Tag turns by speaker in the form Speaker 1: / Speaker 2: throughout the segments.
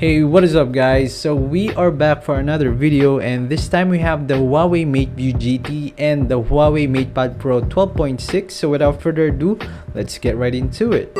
Speaker 1: Hey, what is up guys? So we are back for another video, and this time we have the Huawei MateView GT and the Huawei MatePad Pro 12.6. So without further ado, let's get right into it.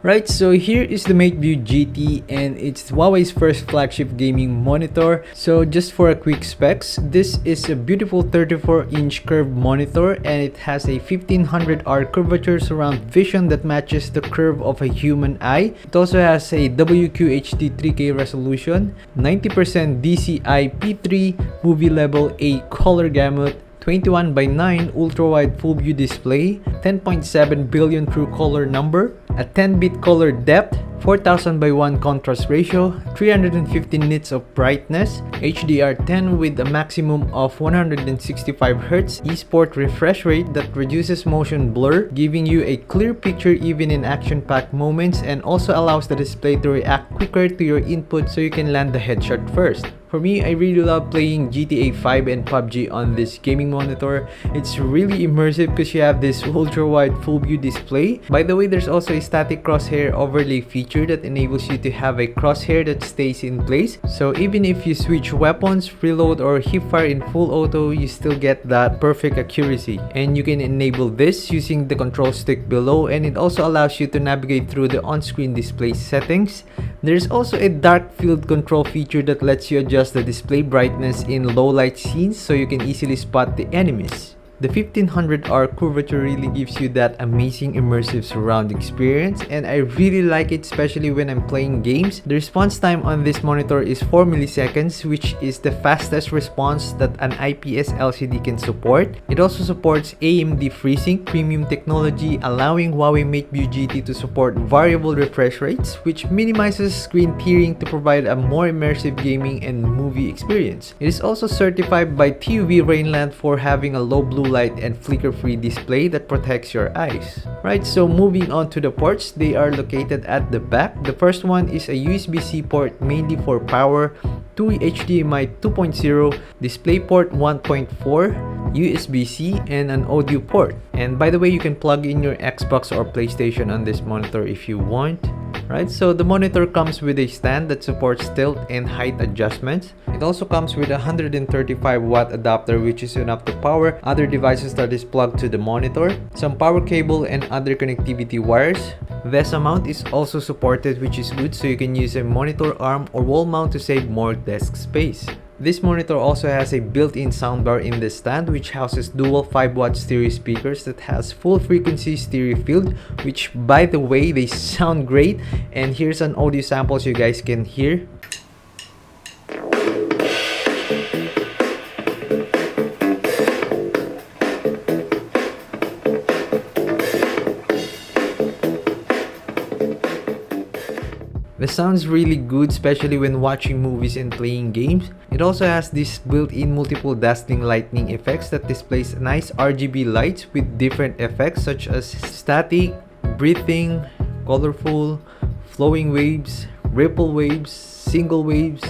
Speaker 1: Right, so here is the MateView GT, and it's Huawei's first flagship gaming monitor. So just for a quick specs, this is a beautiful 34-inch curved monitor, and it has a 1500R curvature surround vision that matches the curve of a human eye. It also has a WQHD 3K resolution, 90% DCI-P3, movie level A color gamut, 21:9 ultra-wide full-view display, 10.7 billion true color number, a 10-bit color depth, 4000:1 contrast ratio, 350 nits of brightness, HDR10 with a maximum of 165Hz eSport refresh rate that reduces motion blur, giving you a clear picture even in action-packed moments, and also allows the display to react quicker to your input so you can land the headshot first. For me, I really love playing GTA 5 and PUBG on this gaming monitor. It's really immersive because you have this ultra-wide full-view display. By the way, there's also a static crosshair overlay feature that enables you to have a crosshair that stays in place. So even if you switch weapons, reload, or hipfire in full auto, you still get that perfect accuracy. And you can enable this using the control stick below, and it also allows you to navigate through the on-screen display settings. There's also a dark field control feature that lets you adjust the display brightness in low light scenes so you can easily spot the enemies. The 1500R curvature really gives you that amazing immersive surround experience, and I really like it, especially when I'm playing games. The response time on this monitor is 4 milliseconds, which is the fastest response that an IPS LCD can support. It also supports AMD FreeSync premium technology, allowing Huawei MateView GT to support variable refresh rates, which minimizes screen tearing to provide a more immersive gaming and movie experience. It is also certified by TUV Rainland for having a low blue light and flicker-free display that protects your eyes. Right, so moving on to the ports, they are located at the back. The first one is a USB-C port mainly for power, 2 HDMI 2.0, DisplayPort 1.4, USB-C, and an audio port. And by the way, you can plug in your Xbox or PlayStation on this monitor if you want. Right, so the monitor comes with a stand that supports tilt and height adjustments. It also comes with a 135-watt adapter, which is enough to power other devices that is plugged to the monitor, some power cable, and other connectivity wires. VESA mount is also supported, which is good, so you can use a monitor arm or wall mount to save more desk space. This monitor also has a built-in soundbar in the stand, which houses dual 5-watt stereo speakers that has full frequency stereo field, which by the way, they sound great. And here's an audio sample so you guys can hear. The sound's really good, especially when watching movies and playing games. It also has this built-in multiple dazzling lightning effects that displays nice RGB lights with different effects such as static, breathing, colorful, flowing waves, ripple waves, single waves,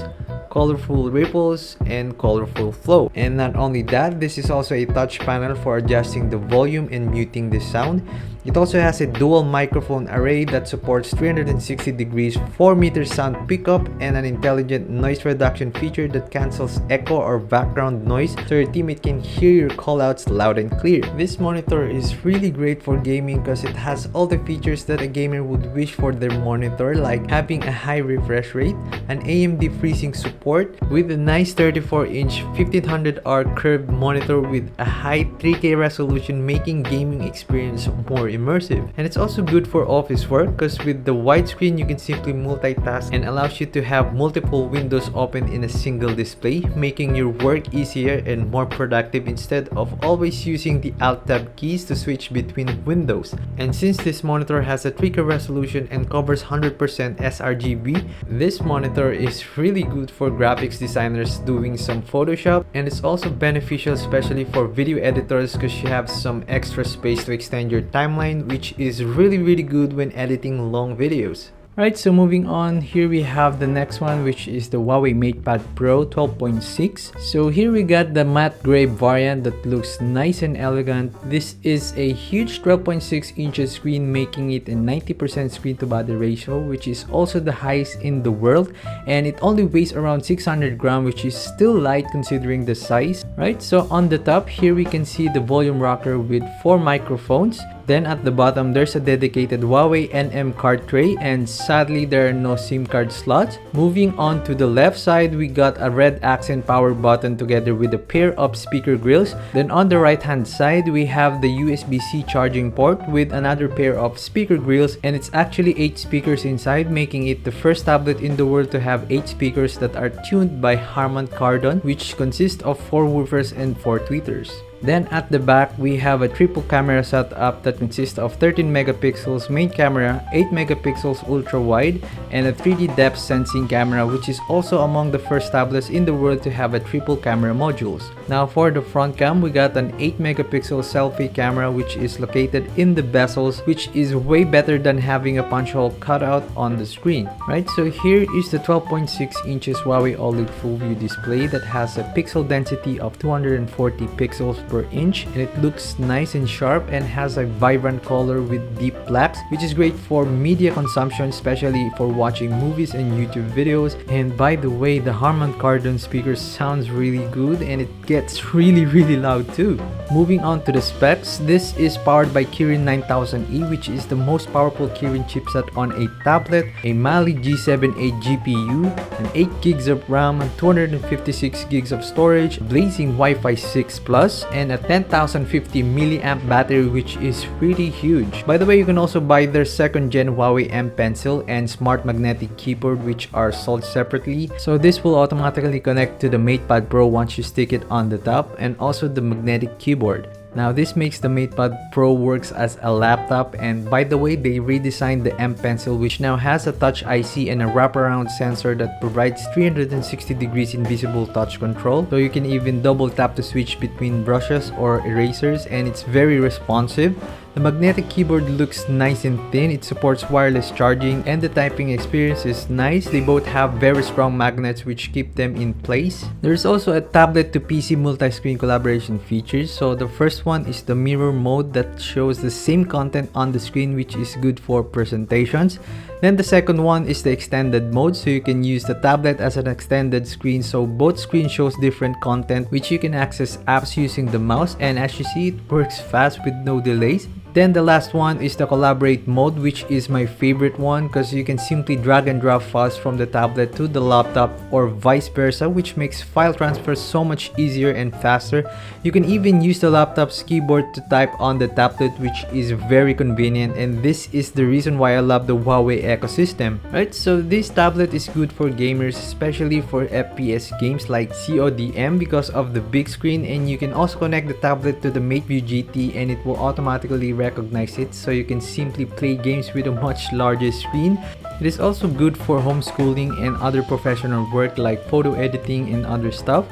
Speaker 1: colorful ripples, and colorful flow. And not only that, this is also a touch panel for adjusting the volume and muting the sound. It also has a dual microphone array that supports 360 degrees 4-meter sound pickup and an intelligent noise reduction feature that cancels echo or background noise so your teammate can hear your callouts loud and clear. This monitor is really great for gaming because it has all the features that a gamer would wish for their monitor, like having a high refresh rate, an AMD FreeSync support, with a nice 34-inch 1500R curved monitor with a high 3K resolution, making gaming experience more immersive. And it's also good for office work because with the widescreen you can simply multitask and allows you to have multiple windows open in a single display, making your work easier and more productive instead of always using the Alt Tab keys to switch between windows. And since this monitor has a 3K resolution and covers 100% sRGB, this monitor is really good for graphics designers doing some Photoshop, and it's also beneficial especially for video editors because you have some extra space to extend your timeline, which is really good when editing long videos. Right, so moving on, here we have the next one, which is the Huawei MatePad Pro 12.6. So here we got the matte gray variant that looks nice and elegant. This is a huge 12.6 inches screen, making it a 90% screen to body ratio, which is also the highest in the world, and it only weighs around 600 grams, which is still light considering the size. Right, so on the top here we can see the volume rocker with 4 microphones. Then at the bottom, there's a dedicated Huawei NM card tray, and sadly there are no SIM card slots. Moving on to the left side, we got a red accent power button together with a pair of speaker grills. Then on the right hand side, we have the USB-C charging port with another pair of speaker grills, and it's actually 8 speakers inside, making it the first tablet in the world to have 8 speakers that are tuned by Harman Kardon, which consists of 4 woofers and 4 tweeters. Then at the back, we have a triple camera setup that consists of 13 megapixels main camera, 8 megapixels ultra wide, and a 3D depth sensing camera, which is also among the first tablets in the world to have a triple camera modules. Now for the front cam, we got an 8 megapixel selfie camera, which is located in the bezels, which is way better than having a punch hole cutout on the screen. Right, so here is the 12.6 inches Huawei OLED full view display that has a pixel density of 240 pixels per inch, and it looks nice and sharp and has a vibrant color with deep blacks, which is great for media consumption, especially for watching movies and YouTube videos. And by the way, the Harman Kardon speaker sounds really good, and it gets really loud too. Moving on to the specs, this is powered by Kirin 9000E, which is the most powerful Kirin chipset on a tablet, a Mali G7 8 GPU, and 8 gigs of RAM, and 256 gigs of storage, blazing Wi-Fi 6 Plus, and a 10,050 milliamp battery, which is pretty huge. By the way, you can also buy their second gen Huawei M Pencil and smart magnetic keyboard, which are sold separately. So this will automatically connect to the MatePad Pro once you stick it on the top, and also the magnetic keyboard. Now this makes the MatePad Pro works as a laptop, and by the way, they redesigned the M Pencil, which now has a touch IC and a wraparound sensor that provides 360 degrees invisible touch control, so you can even double tap to switch between brushes or erasers, and it's very responsive. The magnetic keyboard looks nice and thin, it supports wireless charging, and the typing experience is nice. They both have very strong magnets which keep them in place. There's also a tablet to PC multi-screen collaboration features. So the first one is the mirror mode that shows the same content on the screen, which is good for presentations. Then the second one is the extended mode, so you can use the tablet as an extended screen, so both screens shows different content which you can access apps using the mouse, and as you see, it works fast with no delays. Then the last one is the collaborate mode, which is my favorite one because you can simply drag and drop files from the tablet to the laptop or vice versa, which makes file transfer so much easier and faster. You can even use the laptop's keyboard to type on the tablet, which is very convenient, and this is the reason why I love the Huawei ecosystem. Right, so this tablet is good for gamers, especially for FPS games like CODM because of the big screen, and you can also connect the tablet to the MateView GT and it will automatically recognize it, so you can simply play games with a much larger screen. It is also good for homeschooling and other professional work like photo editing and other stuff.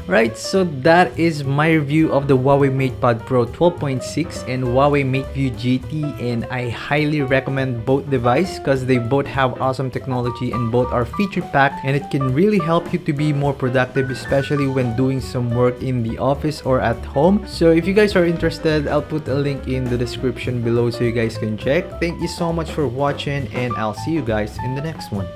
Speaker 1: Right, so that is my review of the Huawei MatePad Pro 12.6 and Huawei MateView GT, and I highly recommend both devices because they both have awesome technology and both are feature packed, and it can really help you to be more productive, especially when doing some work in the office or at home. So if you guys are interested, I'll put a link in the description below so you guys can check. Thank you so much for watching, and I'll see you guys in the next one.